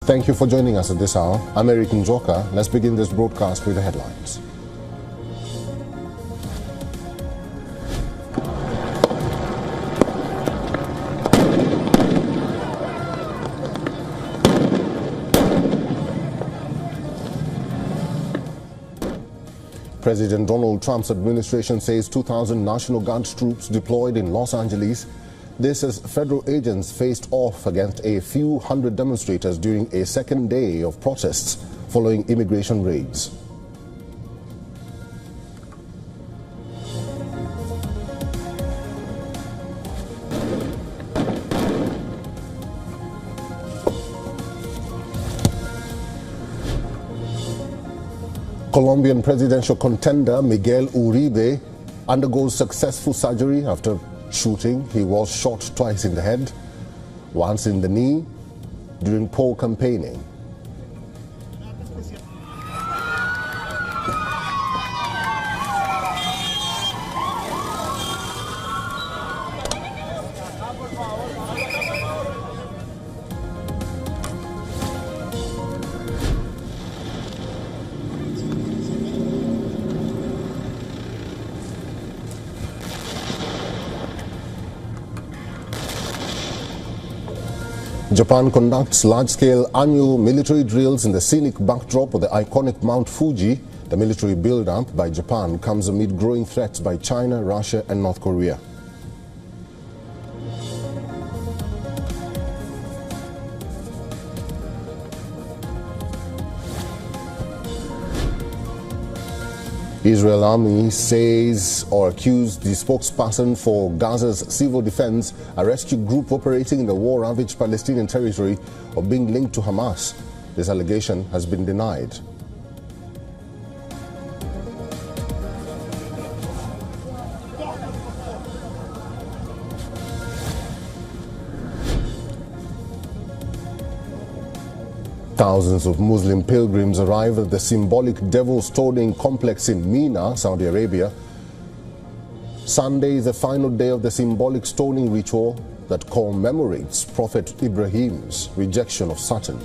Thank you for joining us at this hour. I'm Eric Njoka. Let's begin this broadcast with the headlines. President Donald Trump's administration says 2,000 National Guard troops deployed in Los Angeles. This as federal agents faced off against a few hundred demonstrators during a second day of protests following immigration raids. Colombian presidential contender Miguel Uribe undergoes successful surgery after shooting. He was shot twice in the head, once in the knee during poll campaigning. Japan conducts large-scale annual military drills in the scenic backdrop of the iconic Mount Fuji. The military build-up by Japan comes amid growing threats by China, Russia and North Korea. Israel Army says or accused the spokesperson for Gaza's civil defense, a rescue group operating in the war-ravaged Palestinian territory, of being linked to Hamas. This allegation has been denied. Thousands of Muslim pilgrims arrived at the symbolic Devil Stoning complex in Mina, Saudi Arabia. Sunday is the final day of the symbolic stoning ritual that commemorates Prophet Ibrahim's rejection of Satan.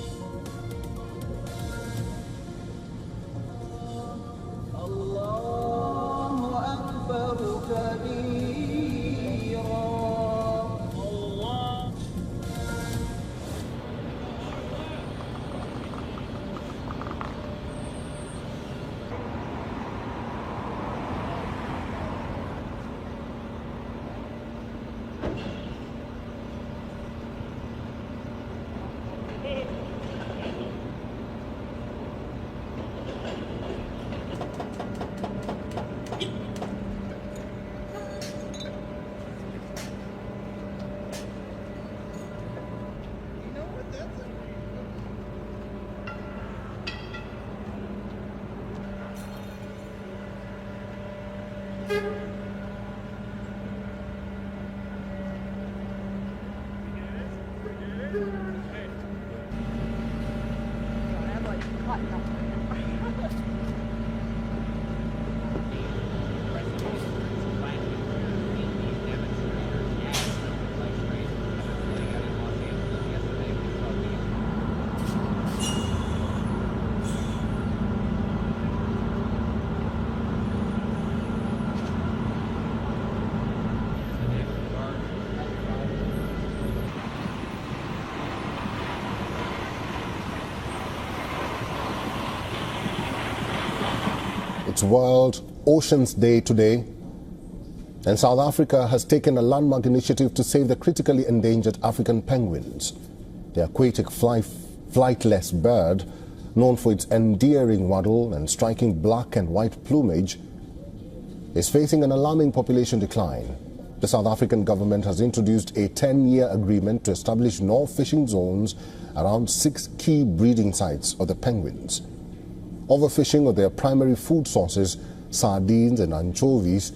It's World Oceans Day today, and South Africa has taken a landmark initiative to save the critically endangered African penguins. The aquatic flightless bird, known for its endearing waddle and striking black and white plumage, is facing an alarming population decline. The South African government has introduced a 10-year agreement to establish no fishing zones around 6 key breeding sites of the penguins. Overfishing of their primary food sources, sardines and anchovies,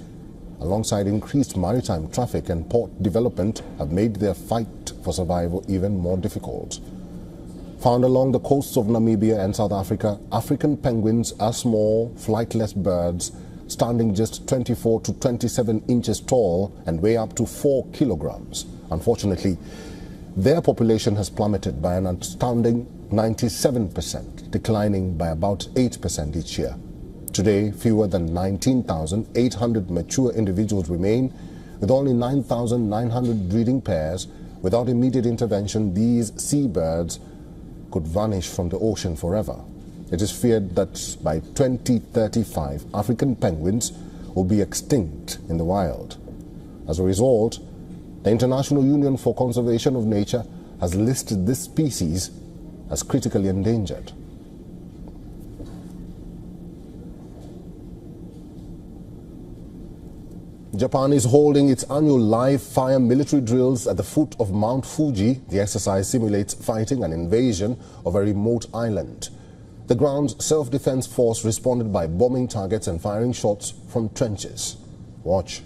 alongside increased maritime traffic and port development, have made their fight for survival even more difficult. Found along the coasts of Namibia and South Africa, African penguins are small, flightless birds standing just 24 to 27 inches tall and weigh up to 4 kilograms. Unfortunately, their population has plummeted by an astounding 97%, declining by about 8% each year. Today, fewer than 19,800 mature individuals remain, with only 9,900 breeding pairs. Without immediate intervention, these seabirds could vanish from the ocean forever. It is feared that by 2035, African penguins will be extinct in the wild. As a result, the International Union for Conservation of Nature has listed this species as critically endangered. Japan is holding its annual live-fire military drills at the foot of Mount Fuji. The exercise simulates fighting an invasion of a remote island. The ground's self-defense force responded by bombing targets and firing shots from trenches. Watch.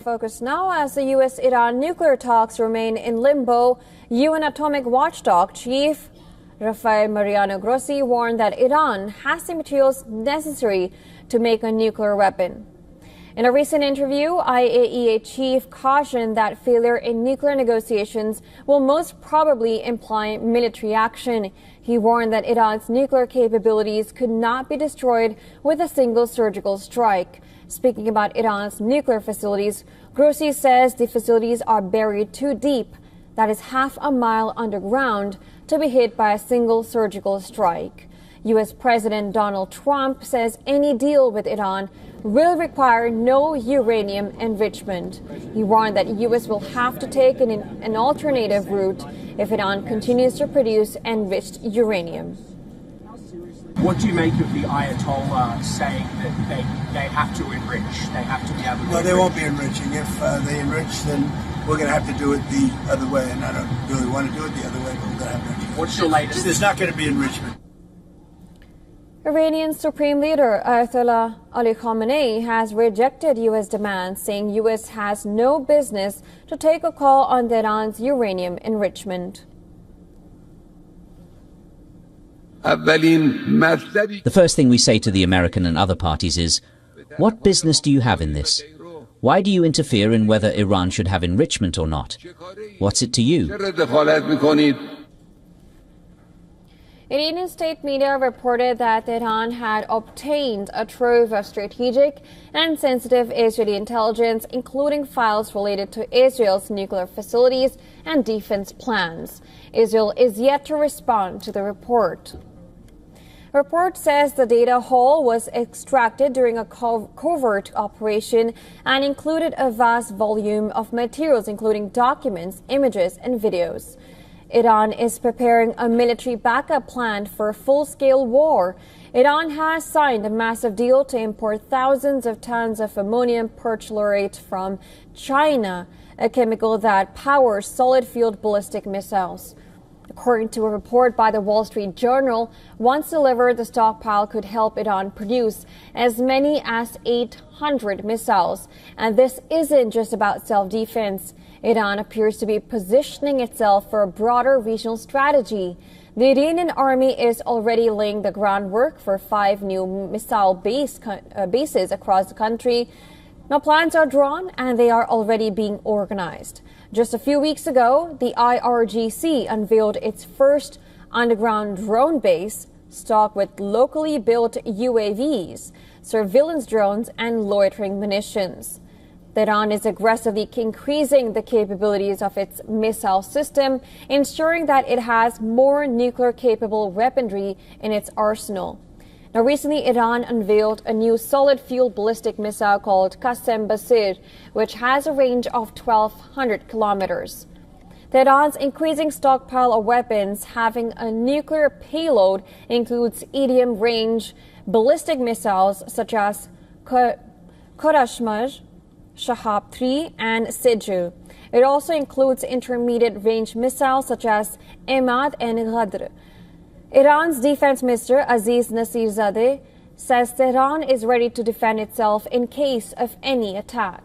Focus now as the U.S.-Iran nuclear talks remain in limbo. UN atomic watchdog chief Rafael Mariano Grossi warned that Iran has the materials necessary to make a nuclear weapon. In a recent interview, IAEA chief cautioned that failure in nuclear negotiations will most probably imply military action. He warned that Iran's nuclear capabilities could not be destroyed with a single surgical strike. Speaking about Iran's nuclear facilities, Grossi says the facilities are buried too deep, that is half a mile underground, to be hit by a single surgical strike. U.S. President Donald Trump says any deal with Iran will require no uranium enrichment. He warned that U.S. will have to take an alternative route if Iran continues to produce enriched uranium. What do you make of the Ayatollah saying that they have to enrich? They have to be able to. Well, they won't be enriching. If they enrich, then we're going to have to do it the other way. And I don't really want to do it the other way, but we're going to have to enrich. What's your latest? There's not going to be enrichment. Iranian Supreme Leader Ayatollah Ali Khamenei has rejected U.S. demands, saying U.S. has no business to take a call on Iran's uranium enrichment. The first thing we say to the American and other parties is, what business do you have in this? Why do you interfere in whether Iran should have enrichment or not? What's it to you? Iranian state media reported that Iran had obtained a trove of strategic and sensitive Israeli intelligence, including files related to Israel's nuclear facilities and defense plans. Israel is yet to respond to the report. The report says the data haul was extracted during a covert operation and included a vast volume of materials, including documents, images, and videos. Iran is preparing a military backup plan for a full-scale war. Iran has signed a massive deal to import thousands of tons of ammonium perchlorate from China, a chemical that powers solid-fueled ballistic missiles. According to a report by the Wall Street Journal, once delivered, the stockpile could help Iran produce as many as 800 missiles. And this isn't just about self-defense. Iran appears to be positioning itself for a broader regional strategy. The Iranian army is already laying the groundwork for 5 new missile bases across the country. Now plans are drawn and they are already being organized. Just a few weeks ago, the IRGC unveiled its first underground drone base, stocked with locally built UAVs, surveillance drones, and loitering munitions. Iran is aggressively increasing the capabilities of its missile system, ensuring that it has more nuclear-capable weaponry in its arsenal. Now, recently, Iran unveiled a new solid-fuel ballistic missile called Qasem Basir, which has a range of 1,200 kilometers. Tehran's increasing stockpile of weapons having a nuclear payload includes medium-range ballistic missiles such as Khorashmaz, Shahab-3 and Siju. It also includes intermediate-range missiles such as Emad and Ghadr. Iran's defense minister Aziz Nasirzadeh says Tehran is ready to defend itself in case of any attack.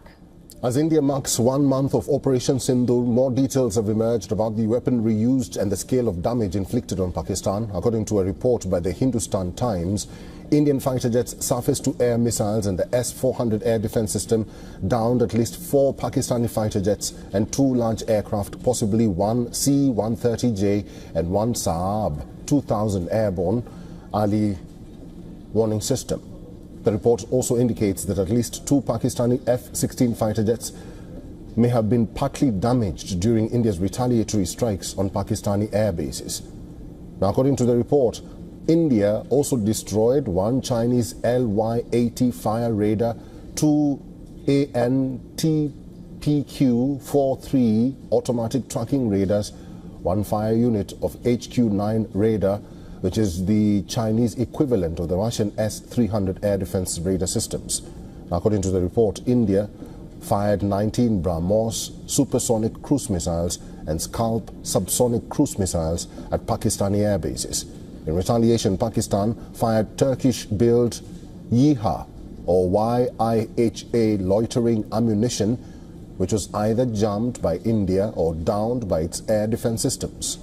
As India marks 1 month of Operation Sindoor, more details have emerged about the weaponry used and the scale of damage inflicted on Pakistan. According to a report by the Hindustan Times, Indian fighter jets, surface-to-air missiles and the S-400 air defense system downed at least 4 Pakistani fighter jets and 2 large aircraft, possibly 1 C-130J and 1 Saab 2000 airborne early warning system. The report also indicates that at least 2 Pakistani F-16 fighter jets may have been partly damaged during India's retaliatory strikes on Pakistani air bases. Now, according to the report, India also destroyed 1 Chinese LY-80 fire radar, 2 ANTPQ-43 automatic tracking radars, 1 fire unit of HQ-9 radar, which is the Chinese equivalent of the Russian S-300 air defense radar systems. According to the report, India fired 19 BrahMos supersonic cruise missiles and Scalp subsonic cruise missiles at Pakistani air bases. In retaliation, Pakistan fired Turkish-built YIHA or YIHA loitering ammunition, which was either jammed by India or downed by its air defense systems.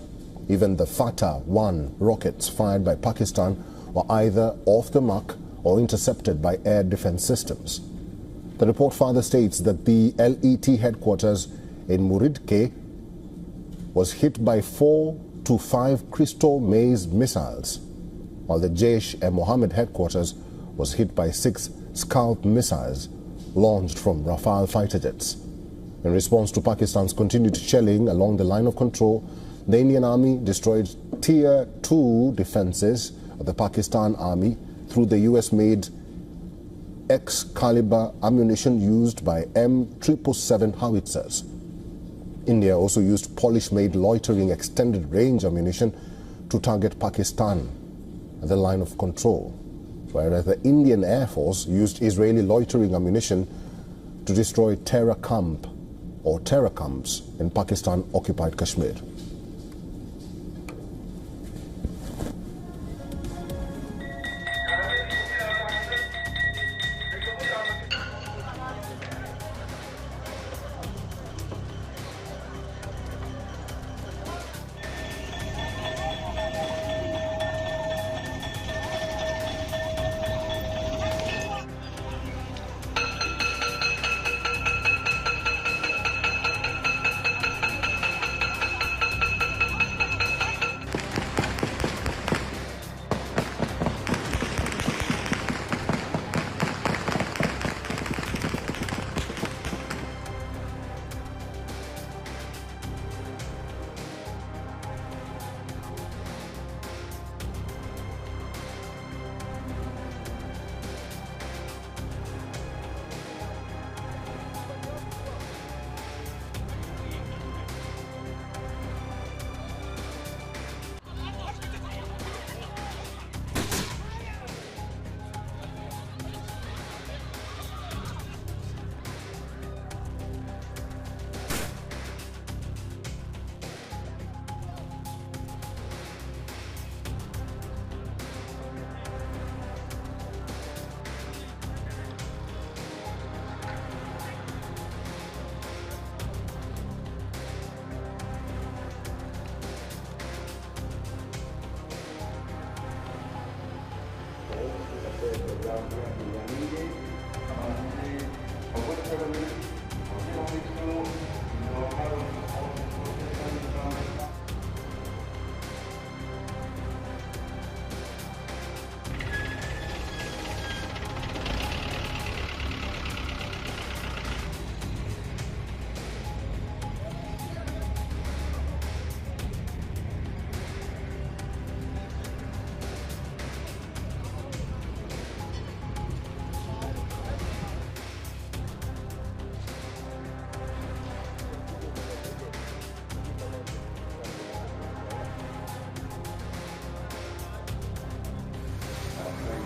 Even the Fatah-1 rockets fired by Pakistan were either off the mark or intercepted by air defense systems. The report further states that the LET headquarters in Muridke was hit by 4 to 5 Crystal Maze missiles, while the Jaish-e-Mohammed headquarters was hit by 6 Scalp missiles launched from Rafale fighter jets. In response to Pakistan's continued shelling along the line of control, the Indian Army destroyed Tier 2 defenses of the Pakistan Army through the US-made Excalibur ammunition used by M777 howitzers. India also used Polish-made loitering extended-range ammunition to target Pakistan at the line of control, whereas the Indian Air Force used Israeli loitering ammunition to destroy terror camp or terror camps in Pakistan-occupied Kashmir.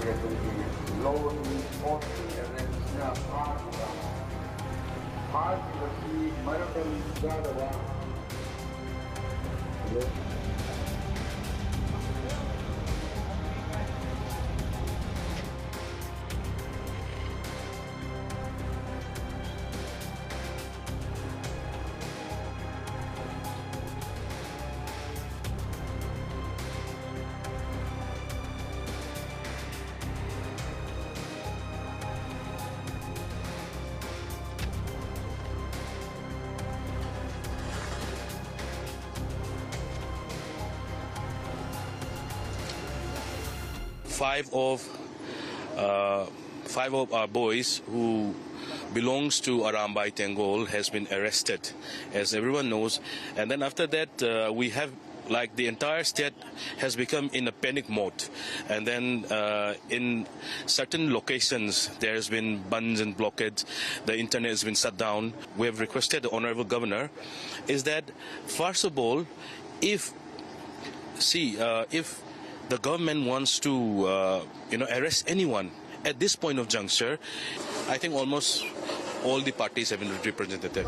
get to be slowly 40 and then snap hard the marathon. Five of our boys who belongs to Arambai Tengol has been arrested, as everyone knows. And then after that, we have, like, the entire state has become in a panic mode. And then in certain locations, there has been bans and blockades. The internet has been shut down. We have requested the Honorable Governor is that, first of all, if the government wants to, arrest anyone at this point of juncture, I think almost all the parties have been represented there.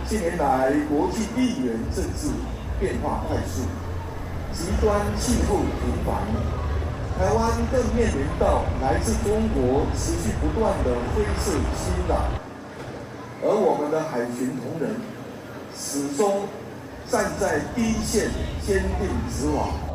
近年来，国际地缘政治变化快速，极端气候频繁，台湾更面临到来自中国持续不断的灰色侵扰，而我们的海巡同仁始终站在第一线，坚定执法。